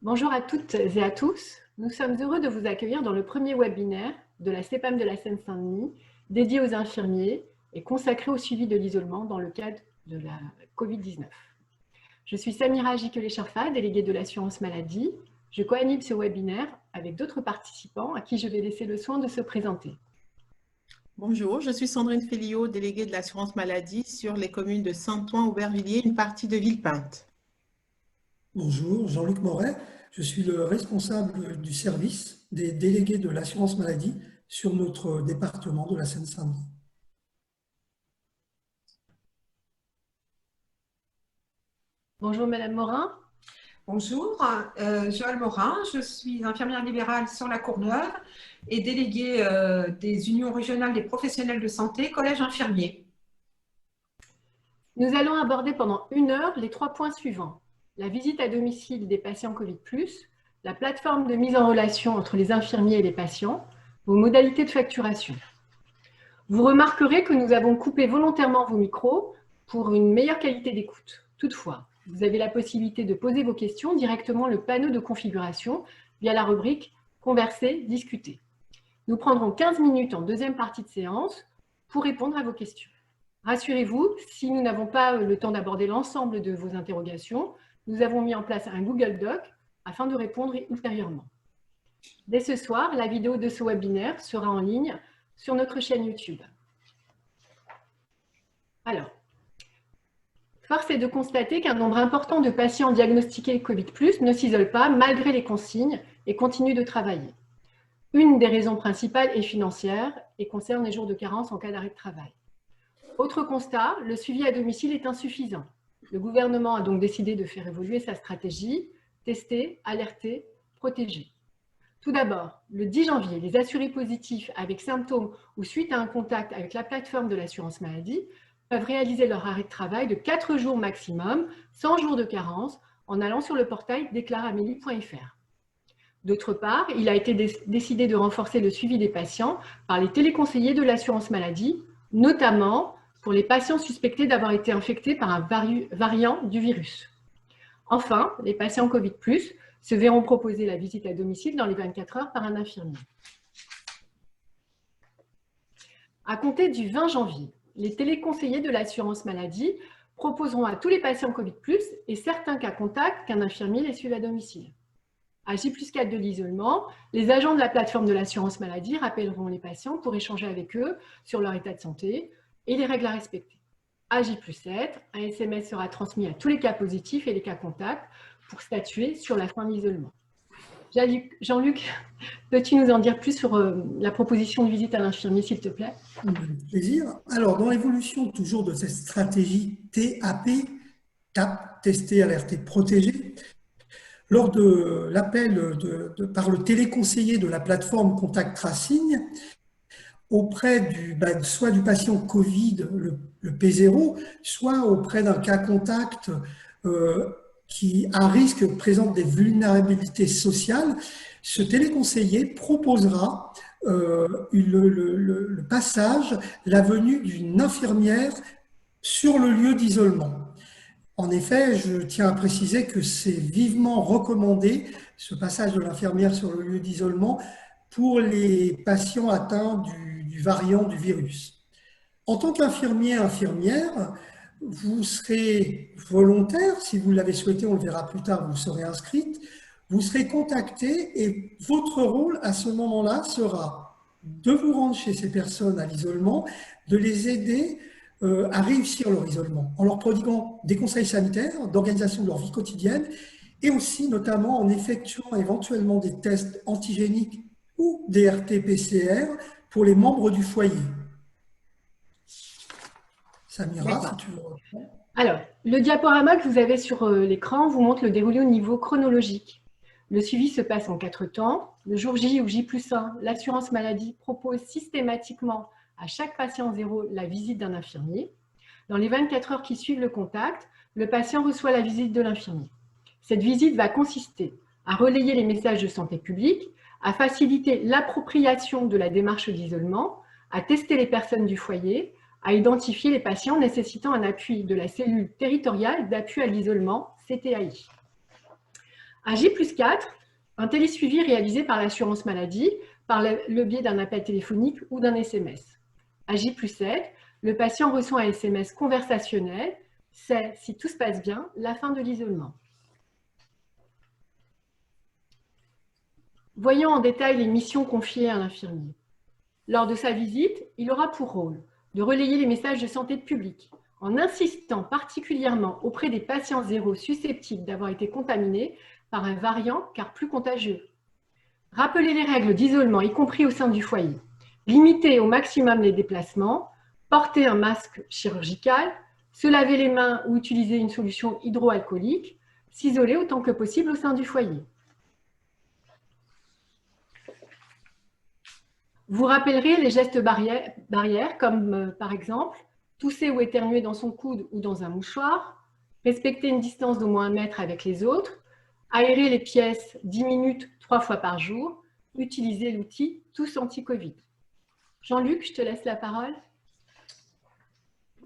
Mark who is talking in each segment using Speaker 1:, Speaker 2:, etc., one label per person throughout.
Speaker 1: Bonjour à toutes et à tous. Nous sommes heureux de vous accueillir dans le premier webinaire de la CEPAM de la Seine-Saint-Denis, dédié aux infirmiers et consacré au suivi de l'isolement dans le cadre de la Covid-19. Je suis Samira Ajikelé-Charfa, déléguée de l'assurance maladie. Je co-anime ce webinaire avec d'autres participants à qui je vais laisser le soin de se présenter.
Speaker 2: Bonjour, je suis Sandrine Féliot, déléguée de l'assurance maladie sur les communes de Saint-Ouen, Aubervilliers, une partie de Villepinte.
Speaker 3: Bonjour, Jean-Luc Moret. Je suis le responsable du service des délégués de l'assurance maladie sur notre département de la Seine-Saint-Denis.
Speaker 1: Bonjour Madame Morin.
Speaker 4: Bonjour, Joëlle Morin, je suis infirmière libérale sur la Courneuve et déléguée des unions régionales des professionnels de santé, collège infirmier.
Speaker 1: Nous allons aborder pendant 1 heure les 3 points suivants. La visite à domicile des patients Covid+, la plateforme de mise en relation entre les infirmiers et les patients, vos modalités de facturation. Vous remarquerez que nous avons coupé volontairement vos micros pour une meilleure qualité d'écoute. Toutefois, vous avez la possibilité de poser vos questions directement le panneau de configuration via la rubrique « Converser, discuter ». Nous prendrons 15 minutes en deuxième partie de séance pour répondre à vos questions. Rassurez-vous, si nous n'avons pas le temps d'aborder l'ensemble de vos interrogations, nous avons mis en place un Google Doc afin de répondre ultérieurement. Dès ce soir, la vidéo de ce webinaire sera en ligne sur notre chaîne YouTube. Alors, force est de constater qu'un nombre important de patients diagnostiqués Covid+, ne s'isolent pas malgré les consignes et continuent de travailler. Une des raisons principales est financière et concerne les jours de carence en cas d'arrêt de travail. Autre constat, le suivi à domicile est insuffisant. Le gouvernement a donc décidé de faire évoluer sa stratégie, tester, alerter, protéger. Tout d'abord, le 10 janvier, les assurés positifs avec symptômes ou suite à un contact avec la plateforme de l'assurance maladie peuvent réaliser leur arrêt de travail de 4 jours maximum, sans jours de carence, en allant sur le portail déclareamélie.fr. D'autre part, il a été décidé de renforcer le suivi des patients par les téléconseillers de l'assurance maladie, notamment pour les patients suspectés d'avoir été infectés par un variant du virus. Enfin, les patients Covid+, se verront proposer la visite à domicile dans les 24 heures par un infirmier. À compter du 20 janvier, les téléconseillers de l'assurance maladie proposeront à tous les patients Covid+, et certains cas contacts qu'un infirmier les suive à domicile. À J+4 de l'isolement, les agents de la plateforme de l'assurance maladie rappelleront les patients pour échanger avec eux sur leur état de santé et les règles à respecter. À J+7, un SMS sera transmis à tous les cas positifs et les cas contacts pour statuer sur la fin de l'isolement. Jean-Luc, peux-tu nous en dire plus sur la proposition de visite à l'infirmier, s'il te plaît?
Speaker 3: Avec plaisir. Alors, dans l'évolution toujours de cette stratégie TAP, TAP, tester, alerter, protéger, lors de l'appel par le téléconseiller de la plateforme Contact Tracing, auprès soit du patient Covid, le P0, soit auprès d'un cas contact qui, à risque, présente des vulnérabilités sociales, ce téléconseiller proposera le passage, la venue d'une infirmière sur le lieu d'isolement. En effet, je tiens à préciser que c'est vivement recommandé, ce passage de l'infirmière sur le lieu d'isolement, pour les patients atteints du variant du virus. En tant qu'infirmier, infirmière, vous serez volontaire, si vous l'avez souhaité, on le verra plus tard, vous serez inscrite, vous serez contacté et votre rôle à ce moment-là sera de vous rendre chez ces personnes à l'isolement, de les aider à réussir leur isolement, en leur prodiguant des conseils sanitaires, d'organisation de leur vie quotidienne et aussi notamment en effectuant éventuellement des tests antigéniques ou des RT-PCR pour les membres du foyer. Samira, si tu veux reprendre.
Speaker 1: Alors, le diaporama que vous avez sur l'écran vous montre le déroulé au niveau chronologique. Le suivi se passe en 4 temps. Le jour J ou J+1, l'assurance maladie propose systématiquement à chaque patient zéro la visite d'un infirmier. Dans les 24 heures qui suivent le contact, le patient reçoit la visite de l'infirmier. Cette visite va consister à relayer les messages de santé publique, à faciliter l'appropriation de la démarche d'isolement, à tester les personnes du foyer, à identifier les patients nécessitant un appui de la cellule territoriale d'appui à l'isolement, CTAI. Un J+4, un télésuivi réalisé par l'assurance maladie par le biais d'un appel téléphonique ou d'un SMS. À J+7, le patient reçoit un SMS conversationnel, c'est, si tout se passe bien, la fin de l'isolement. Voyons en détail les missions confiées à l'infirmier. Lors de sa visite, il aura pour rôle de relayer les messages de santé publique en insistant particulièrement auprès des patients zéro susceptibles d'avoir été contaminés par un variant car plus contagieux. Rappeler les règles d'isolement, y compris au sein du foyer. Limiter au maximum les déplacements, porter un masque chirurgical, se laver les mains ou utiliser une solution hydroalcoolique, s'isoler autant que possible au sein du foyer. Vous rappellerez les gestes barrières comme par exemple tousser ou éternuer dans son coude ou dans un mouchoir, respecter une distance d'au moins 1 mètre avec les autres, aérer les pièces 10 minutes 3 fois par jour, utiliser l'outil Tous Anti-Covid. Jean-Luc, je te laisse la parole.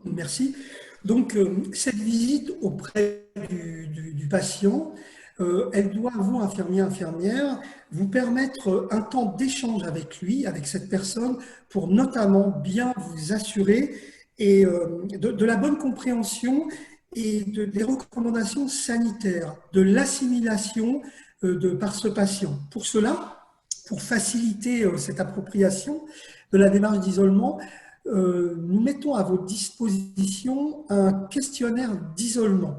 Speaker 3: Merci. Donc, cette visite auprès du patient, elle doit, vous, infirmier, infirmière, vous permettre un temps d'échange avec lui, avec cette personne, pour notamment bien vous assurer et, de la bonne compréhension et des recommandations sanitaires, de l'assimilation par ce patient. Pour cela, pour faciliter cette appropriation de la démarche d'isolement, nous mettons à votre disposition un questionnaire d'isolement.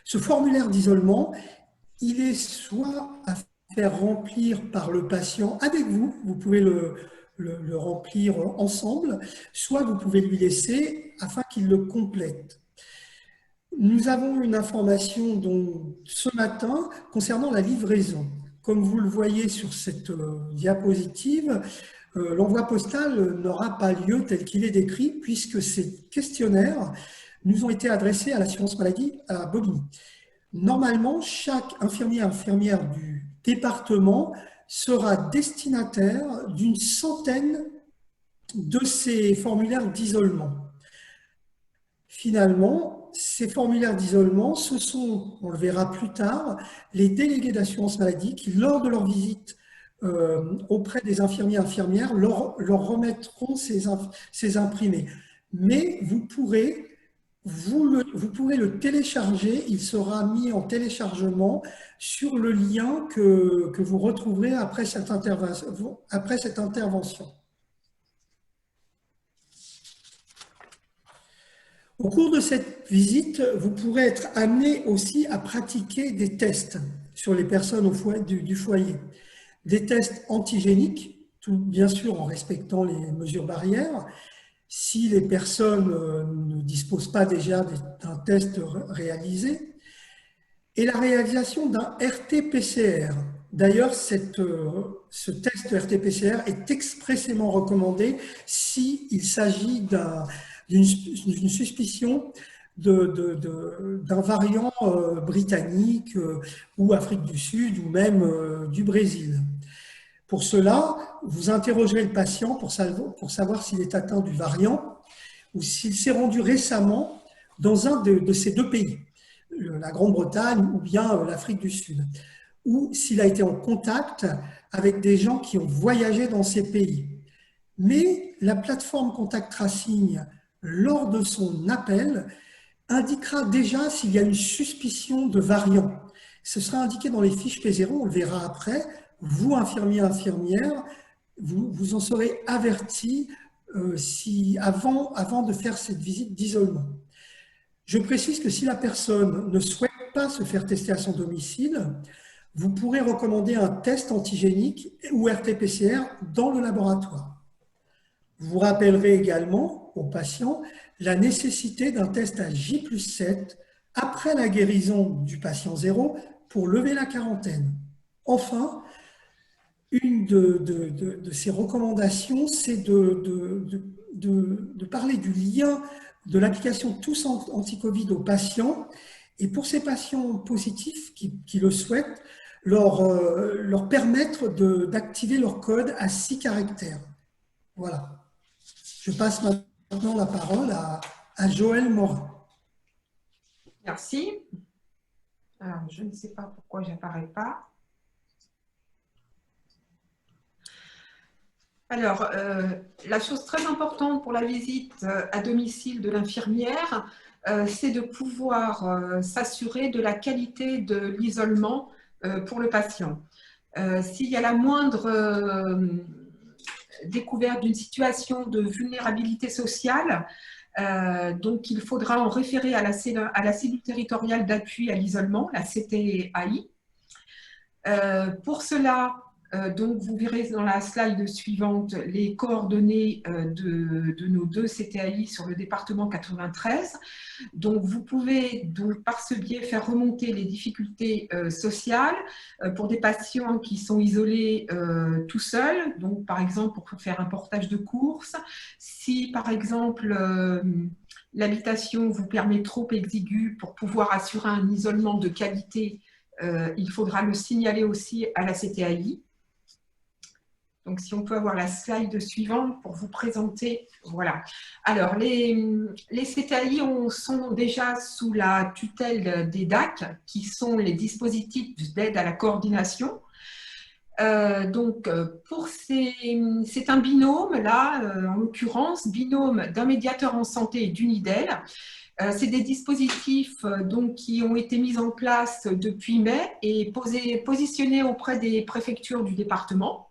Speaker 3: Ce formulaire d'isolement, il est soit à faire remplir par le patient avec vous, vous pouvez le remplir ensemble, soit vous pouvez lui laisser afin qu'il le complète. Nous avons une information donc, ce matin concernant la livraison. Comme vous le voyez sur cette diapositive, l'envoi postal n'aura pas lieu tel qu'il est décrit puisque ces questionnaires nous ont été adressés à l'assurance maladie à Bobigny. Normalement, chaque infirmier infirmière du département sera destinataire d'une centaine de ces formulaires d'isolement. Finalement, ces formulaires d'isolement, ce sont, on le verra plus tard, les délégués d'assurance maladie qui, lors de leur visite auprès des infirmiers et infirmières, leur remettront ces imprimés. Mais vous pourrez le télécharger, il sera mis en téléchargement sur le lien que vous retrouverez après cette intervention. Au cours de cette visite, vous pourrez être amené aussi à pratiquer des tests sur les personnes du foyer. Des tests antigéniques, tout bien sûr en respectant les mesures barrières. Si les personnes ne disposent pas déjà d'un test réalisé, et la réalisation d'un RT-PCR. D'ailleurs, ce test RT-PCR est expressément recommandé s'il s'agit d'une suspicion d'un variant britannique ou Afrique du Sud ou même du Brésil. Pour cela, vous interrogerez le patient pour savoir s'il est atteint du variant ou s'il s'est rendu récemment dans un de ces deux pays, la Grande-Bretagne ou bien l'Afrique du Sud, ou s'il a été en contact avec des gens qui ont voyagé dans ces pays. Mais la plateforme Contact Tracing, lors de son appel, indiquera déjà s'il y a une suspicion de variant. Ce sera indiqué dans les fiches P0, on le verra après. Vous, infirmiers, infirmières, vous en serez avertis avant de faire cette visite d'isolement. Je précise que si la personne ne souhaite pas se faire tester à son domicile, vous pourrez recommander un test antigénique ou RT-PCR dans le laboratoire. Vous rappellerez également aux patients la nécessité d'un test à J+7 après la guérison du patient zéro pour lever la quarantaine. Enfin, une de ces recommandations, c'est de parler du lien de l'application Tous Anti-Covid aux patients. Et pour ces patients positifs qui le souhaitent, leur permettre d'activer leur code à 6 caractères. Voilà. Je passe maintenant la parole à Joëlle Morin.
Speaker 4: Merci. Alors, je ne sais pas pourquoi j'apparais pas. Alors, la chose très importante pour la visite à domicile de l'infirmière, c'est de pouvoir s'assurer de la qualité de l'isolement pour le patient. S'il y a la moindre découverte d'une situation de vulnérabilité sociale, donc il faudra en référer à la cellule territoriale d'appui à l'isolement, la CTAI. Pour cela, donc vous verrez dans la slide suivante les coordonnées de nos 2 CTAI sur le département 93. Donc vous pouvez donc par ce biais faire remonter les difficultés sociales pour des patients qui sont isolés tout seuls, donc par exemple pour faire un portage de courses. Si par exemple l'habitation vous permet trop exiguë pour pouvoir assurer un isolement de qualité, il faudra le signaler aussi à la CTAI. Donc, si on peut avoir la slide suivante pour vous présenter. Voilà. Alors, les CTAI sont déjà sous la tutelle des DAC, qui sont les dispositifs d'aide à la coordination. C'est un binôme, là, en l'occurrence, binôme d'un médiateur en santé et d'Unidel. C'est des dispositifs donc, qui ont été mis en place depuis mai et positionnés auprès des préfectures du département.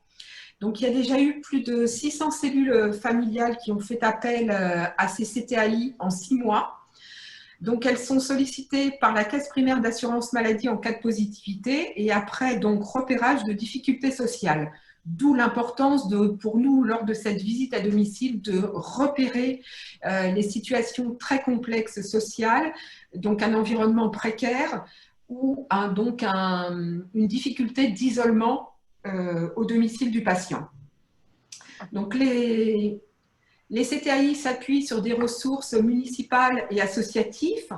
Speaker 4: Donc, il y a déjà eu plus de 600 cellules familiales qui ont fait appel à ces CTAI en 6 mois. Donc, elles sont sollicitées par la caisse primaire d'assurance maladie en cas de positivité et après donc repérage de difficultés sociales. D'où l'importance pour nous, lors de cette visite à domicile, de repérer les situations très complexes sociales, donc un environnement précaire ou une difficulté d'isolement au domicile du patient. Donc, les CTAI s'appuient sur des ressources municipales et associatives.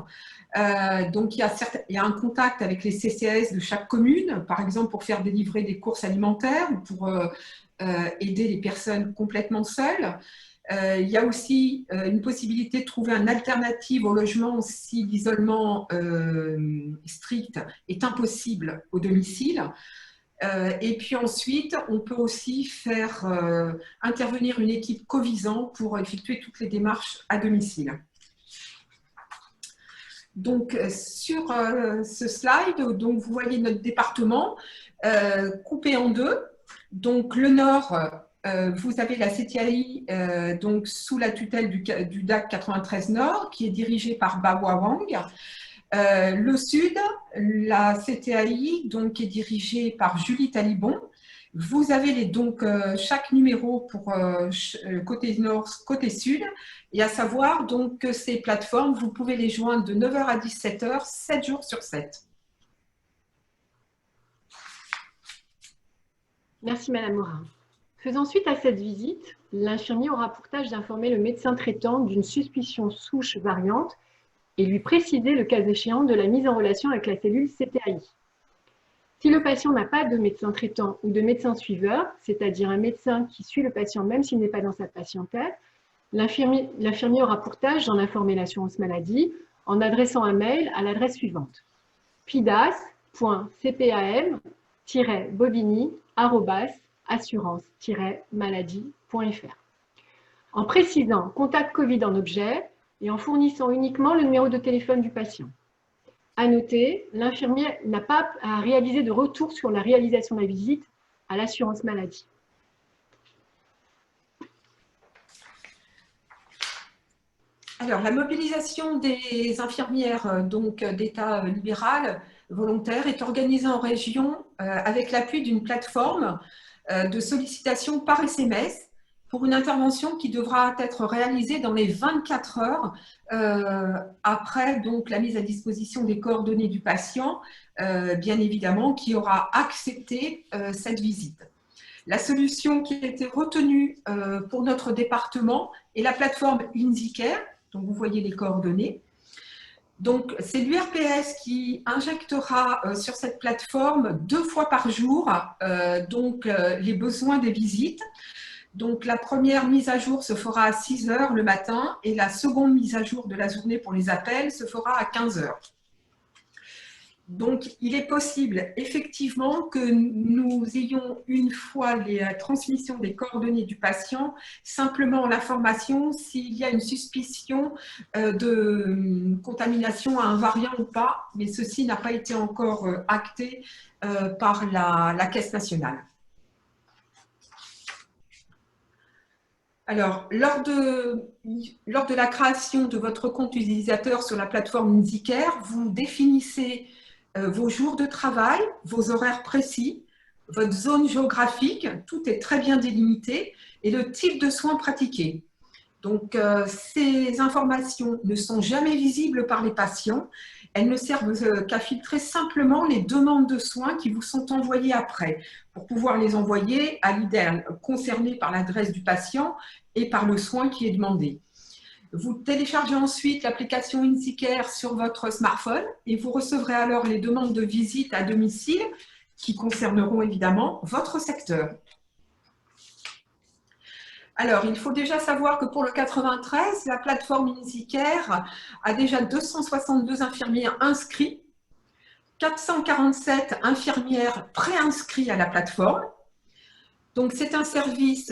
Speaker 4: Donc, il y a un contact avec les CCAS de chaque commune, par exemple pour faire délivrer des courses alimentaires ou pour aider les personnes complètement seules. Il y a aussi une possibilité de trouver une alternative au logement si l'isolement strict est impossible au domicile. Et puis ensuite, on peut aussi faire intervenir une équipe covisant pour effectuer toutes les démarches à domicile. Donc, sur ce slide, donc, vous voyez notre département coupé en 2. Donc, le nord, vous avez la CTAI donc, sous la tutelle du DAC 93 Nord, qui est dirigée par Bawa Wang. Le sud, la CTAI donc, est dirigée par Julie Talibon. Vous avez donc chaque numéro pour côté nord, côté sud, et à savoir donc que ces plateformes, vous pouvez les joindre de 9h à 17h, 7 jours sur 7.
Speaker 1: Merci Madame Morin. Faisant suite à cette visite, l'infirmier aura pour tâche d'informer le médecin traitant d'une suspicion souche variante et lui préciser le cas échéant de la mise en relation avec la cellule CTAI. Si le patient n'a pas de médecin traitant ou de médecin suiveur, c'est-à-dire un médecin qui suit le patient même s'il n'est pas dans sa patientèle, l'infirmier aura pour tâche d'en informer l'assurance maladie en adressant un mail à l'adresse suivante: pidas.cpam-bobigny@assurance-maladie.fr, en précisant contact Covid en objet et en fournissant uniquement le numéro de téléphone du patient. À noter, l'infirmier n'a pas à réaliser de retour sur la réalisation de la visite à l'assurance maladie.
Speaker 4: Alors, la mobilisation des infirmières d'État libéral volontaire est organisée en région avec l'appui d'une plateforme de sollicitation par SMS pour une intervention qui devra être réalisée dans les 24 heures après donc, la mise à disposition des coordonnées du patient, bien évidemment, qui aura accepté cette visite. La solution qui a été retenue pour notre département est la plateforme InziCare, donc vous voyez les coordonnées. Donc, c'est l'URPS qui injectera sur cette plateforme 2 fois par jour les besoins des visites. Donc, la première mise à jour se fera à 6 h le matin et la seconde mise à jour de la journée pour les appels se fera à 15 h. Donc, il est possible effectivement que nous ayons, une fois la transmission des coordonnées du patient, simplement l'information s'il y a une suspicion de contamination à un variant ou pas, mais ceci n'a pas été encore acté par la Caisse nationale. Alors, lors de la création de votre compte utilisateur sur la plateforme InsiCare, vous définissez vos jours de travail, vos horaires précis, votre zone géographique, tout est très bien délimité, et le type de soins pratiqués. Donc, ces informations ne sont jamais visibles par les patients. Elles ne servent qu'à filtrer simplement les demandes de soins qui vous sont envoyées après, pour pouvoir les envoyer à l'IDERN concerné par l'adresse du patient et par le soin qui est demandé. Vous téléchargez ensuite l'application InsiCare sur votre smartphone et vous recevrez alors les demandes de visite à domicile qui concerneront évidemment votre secteur. Alors, il faut déjà savoir que pour le 93, la plateforme InsiCare a déjà 262 infirmiers inscrits, 447 infirmières préinscrites à la plateforme. Donc, c'est un service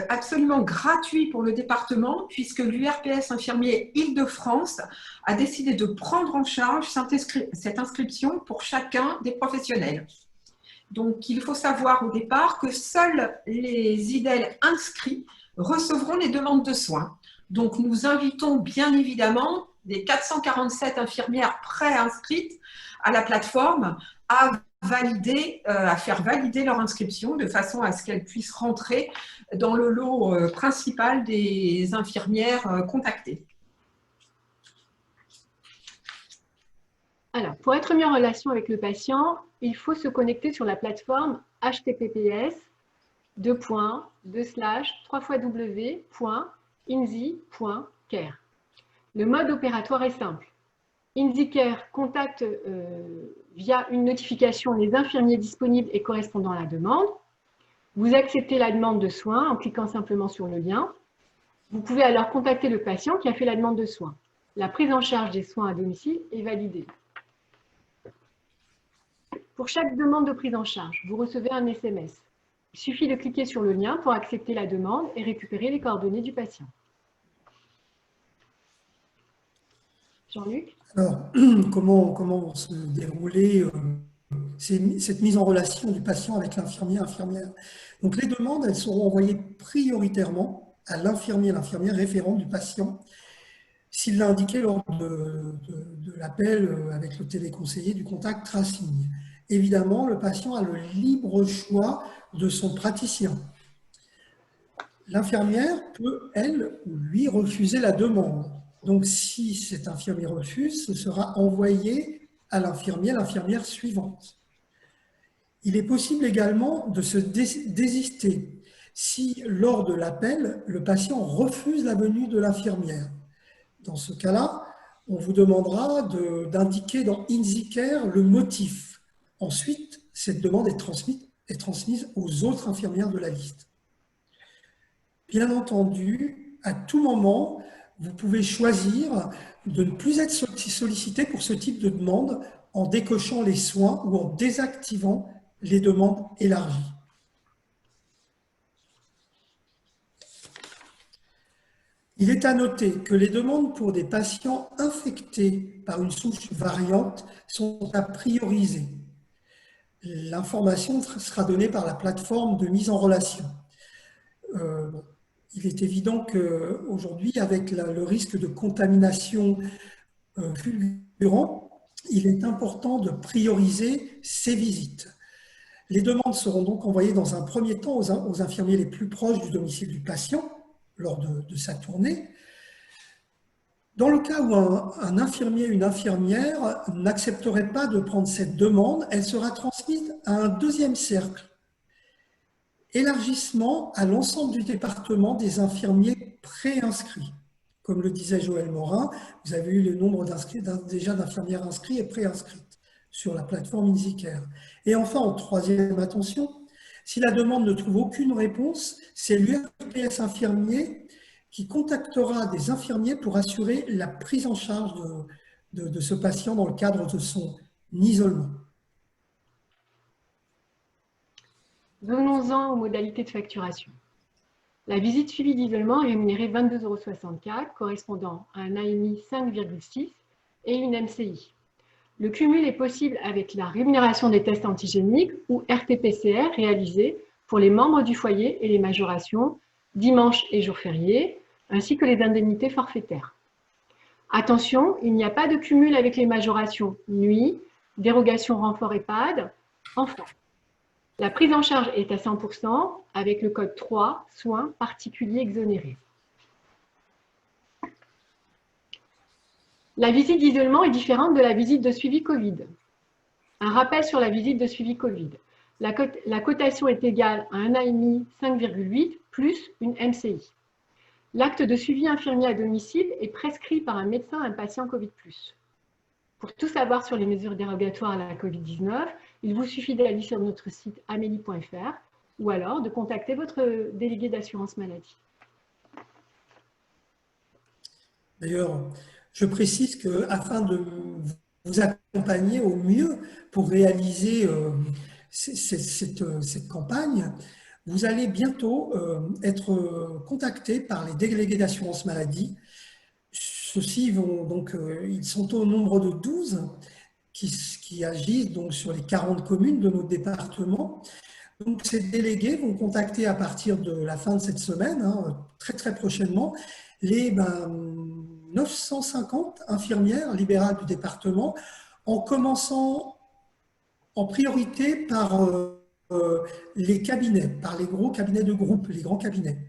Speaker 4: absolument gratuit pour le département puisque l'URPS infirmier Île-de-France a décidé de prendre en charge cette inscription pour chacun des professionnels. Donc, il faut savoir au départ que seuls les IDEL inscrits recevront les demandes de soins. Donc, nous invitons bien évidemment les 447 infirmières préinscrites à la plateforme à faire valider leur inscription de façon à ce qu'elles puissent rentrer dans le lot principal des infirmières contactées.
Speaker 1: Alors, pour être mis en relation avec le patient, il faut se connecter sur la plateforme https://www.insi.care. Le mode opératoire est simple. InsiCare contacte via une notification les infirmiers disponibles et correspondant à la demande. Vous acceptez la demande de soins en cliquant simplement sur le lien. Vous pouvez alors contacter le patient qui a fait la demande de soins. La prise en charge des soins à domicile est validée. Pour chaque demande de prise en charge, vous recevez un SMS. Il suffit de cliquer sur le lien pour accepter la demande et récupérer les coordonnées du patient. Jean-Luc ?
Speaker 3: Alors, comment se dérouler cette mise en relation du patient avec l'infirmier, infirmière? Donc, les demandes, elles seront envoyées prioritairement à l'infirmier, l'infirmière référente du patient, s'il l'a indiqué lors de l'appel avec le téléconseiller du contact tracing. Évidemment, le patient a le libre choix de son praticien. L'infirmière peut, elle ou lui, refuser la demande. Donc, si cet infirmier refuse, ce sera envoyé à l'infirmier, l'infirmière suivante. Il est possible également de se désister si, lors de l'appel, le patient refuse la venue de l'infirmière. Dans ce cas-là, on vous demandera d'indiquer dans InsiCare le motif. Ensuite, cette demande est transmise aux autres infirmières de la liste. Bien entendu, à tout moment, vous pouvez choisir de ne plus être sollicité pour ce type de demande en décochant les soins ou en désactivant les demandes élargies. Il est à noter que les demandes pour des patients infectés par une souche variante sont à prioriser. L'information sera donnée par la plateforme de mise en relation. Il est évident qu'aujourd'hui, avec le risque de contamination fulgurant, il est important de prioriser ces visites. Les demandes seront donc envoyées dans un premier temps aux infirmiers les plus proches du domicile du patient lors de sa tournée. Dans le cas où un infirmier, une infirmière n'accepterait pas de prendre cette demande, elle sera transmise à un deuxième cercle. Élargissement à l'ensemble du département des infirmiers préinscrits. Comme le disait Joël Morin, vous avez eu le nombre déjà d'infirmières inscrites et préinscrites sur la plateforme InsiCare. Et enfin, en troisième attention, si la demande ne trouve aucune réponse, c'est l'URPS infirmier qui contactera des infirmiers pour assurer la prise en charge de ce patient dans le cadre de son isolement.
Speaker 1: Venons-en aux modalités de facturation. La visite suivie d'isolement est rémunérée 22,64 €, correspondant à un AMI 5,6 et une MCI. Le cumul est possible avec la rémunération des tests antigéniques ou RT-PCR réalisés pour les membres du foyer et les majorations, dimanches et jours fériés, ainsi que les indemnités forfaitaires. Attention, il n'y a pas de cumul avec les majorations nuit, dérogation renfort EHPAD, enfants. La prise en charge est à 100% avec le code 3, soins particuliers exonérés. La visite d'isolement est différente de la visite de suivi Covid. Un rappel sur la visite de suivi Covid. La cotation est égale à un AMI 5,8 plus une MCI. L'acte de suivi infirmier à domicile est prescrit par un médecin à un patient Covid+. Pour tout savoir sur les mesures dérogatoires à la Covid-19, il vous suffit d'aller sur notre site amélie.fr ou alors de contacter votre délégué d'assurance maladie.
Speaker 3: D'ailleurs, je précise qu'afin de vous accompagner au mieux pour réaliser cette campagne, vous allez bientôt être contacté par les délégués d'assurance maladie. Ceux-ci vont donc, ils sont au nombre de 12 qui agissent donc sur les 40 communes de notre département. Donc, ces délégués vont contacter à partir de la fin de cette semaine, très prochainement, les 950 infirmières libérales du département, en commençant en priorité par les cabinets, par les gros cabinets de groupe, les grands cabinets.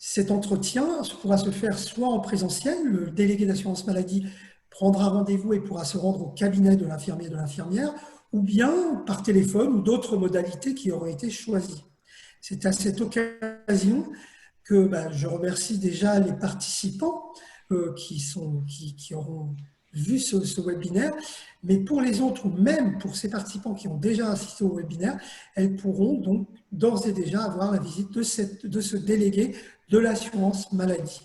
Speaker 3: Cet entretien pourra se faire soit en présentiel, le délégué d'assurance maladie prendra rendez-vous et pourra se rendre au cabinet de l'infirmier et de l'infirmière, ou bien par téléphone ou d'autres modalités qui auraient été choisies. C'est à cette occasion que je remercie déjà les participants qui auront vu ce webinaire, mais pour les autres, ou même pour ces participants qui ont déjà assisté au webinaire, elles pourront donc d'ores et déjà avoir la visite de ce délégué de l'assurance maladie.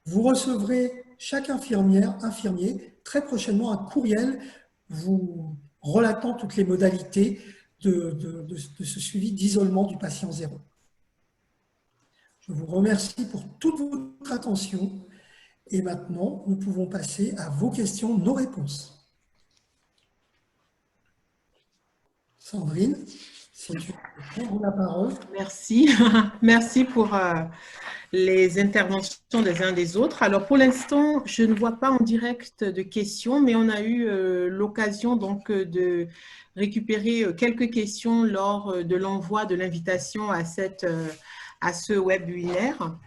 Speaker 3: Vous recevrez, chaque infirmière, infirmier, très prochainement un courriel vous relatant toutes les modalités de ce suivi d'isolement du patient zéro. Je vous remercie pour toute votre attention et maintenant, nous pouvons passer à vos questions, nos réponses. Sandrine, si tu veux prendre la parole.
Speaker 2: Merci. Merci pour les interventions des uns des autres. Alors, pour l'instant, je ne vois pas en direct de questions, mais on a eu l'occasion donc de récupérer quelques questions lors de l'envoi de l'invitation à ce webinaire.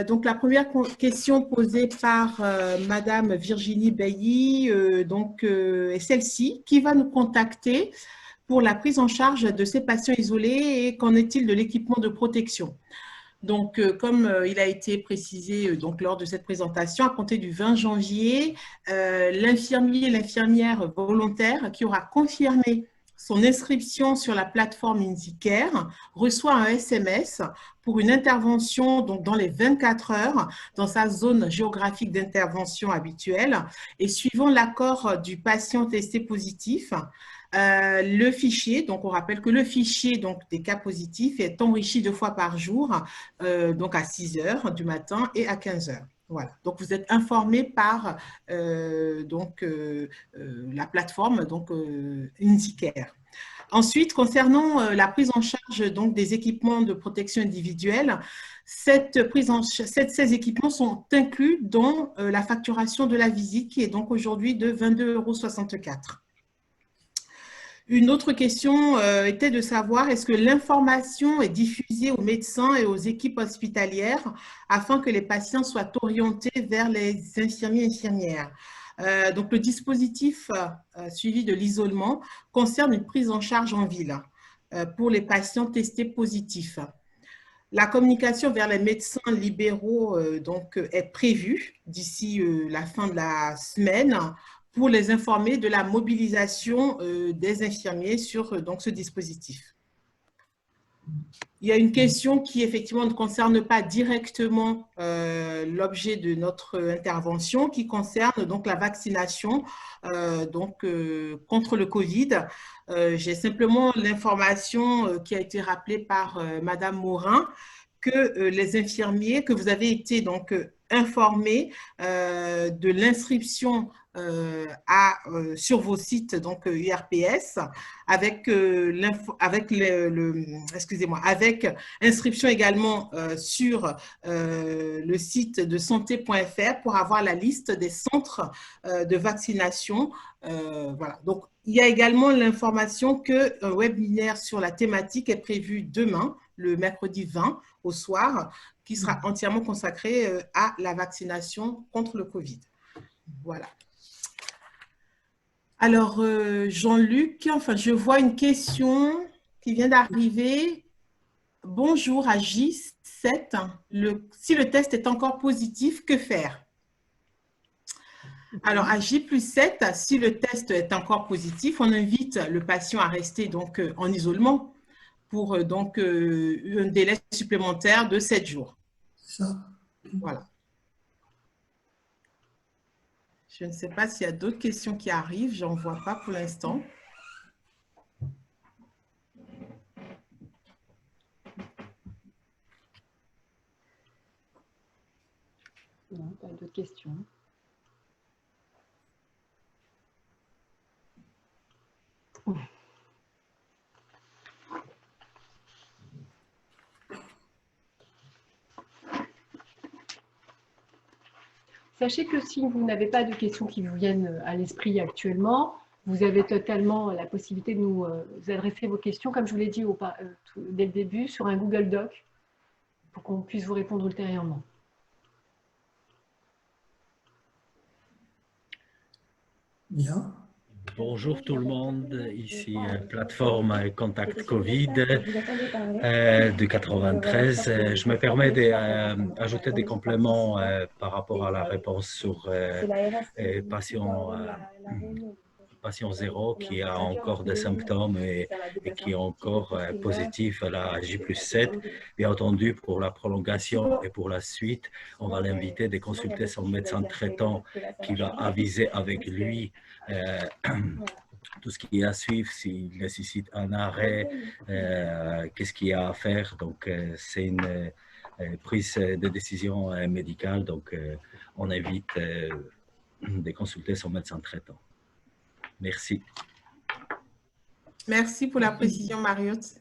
Speaker 2: Donc, la première question posée par Madame Virginie Bailly est celle-ci. Qui va nous contacter pour la prise en charge de ces patients isolés et qu'en est-il de l'équipement de protection? Donc, comme il a été précisé lors de cette présentation, à compter du 20 janvier, l'infirmier et l'infirmière volontaire qui aura confirmé son inscription sur la plateforme InsiCare reçoit un SMS pour une intervention dans les 24 heures dans sa zone géographique d'intervention habituelle et suivant l'accord du patient testé positif. Le fichier, donc on rappelle que le fichier des cas positifs est enrichi 2 fois par jour, donc à 6 heures du matin et à 15 heures. Voilà, donc vous êtes informé par la plateforme InsiCare. Ensuite, concernant la prise en charge des équipements de protection individuelle, ces équipements sont inclus dans la facturation de la visite qui est donc aujourd'hui de 22,64 €. Une autre question était de savoir est-ce que l'information est diffusée aux médecins et aux équipes hospitalières afin que les patients soient orientés vers les infirmiers et infirmières. Donc, le dispositif suivi de l'isolement concerne une prise en charge en ville pour les patients testés positifs. La communication vers les médecins libéraux est prévue d'ici la fin de la semaine pour les informer de la mobilisation des infirmiers sur ce dispositif. il y a une question qui effectivement ne concerne pas directement l'objet de notre intervention, qui concerne donc la vaccination contre le Covid. J'ai simplement l'information qui a été rappelée par Madame Morin, que les infirmiers, que vous avez été donc informés de l'inscription sur vos sites donc URPS avec avec inscription également sur le site de santé.fr pour avoir la liste des centres de vaccination. Voilà. Donc, il y a également l'information qu'un webinaire sur la thématique est prévu demain, le mercredi 20 au soir, qui sera entièrement consacré à la vaccination contre le Covid. Voilà. Alors, Jean-Luc, enfin, je vois une question qui vient d'arriver. Bonjour à J7. Si le test est encore positif, que faire? Alors, à J+7, si le test est encore positif, on invite le patient à rester donc en isolement pour un délai supplémentaire de 7 jours.
Speaker 3: Ça.
Speaker 2: Voilà. Je ne sais pas s'il y a d'autres questions qui arrivent. Je n'en vois pas pour l'instant.
Speaker 1: Non, pas d'autres questions. Sachez que si vous n'avez pas de questions qui vous viennent à l'esprit actuellement, vous avez totalement la possibilité de nous adresser vos questions, comme je vous l'ai dit dès le début, sur un Google Doc, pour qu'on puisse vous répondre ultérieurement.
Speaker 3: Bien.
Speaker 5: Bonjour tout le monde, ici plateforme Contact Covid de 93. Je me permets d'ajouter des compléments par rapport à la réponse sur patient 0 qui a encore des symptômes et qui est encore positif à la J+7. Bien entendu, pour la prolongation et pour la suite, on va l'inviter de consulter son médecin traitant qui va aviser avec lui tout ce qui est à suivre, s'il nécessite un arrêt, qu'est-ce qu'il y a à faire. Donc, c'est une prise de décision médicale. Donc, on invite de consulter son médecin traitant. Merci.
Speaker 2: Merci pour la précision, Mariotte.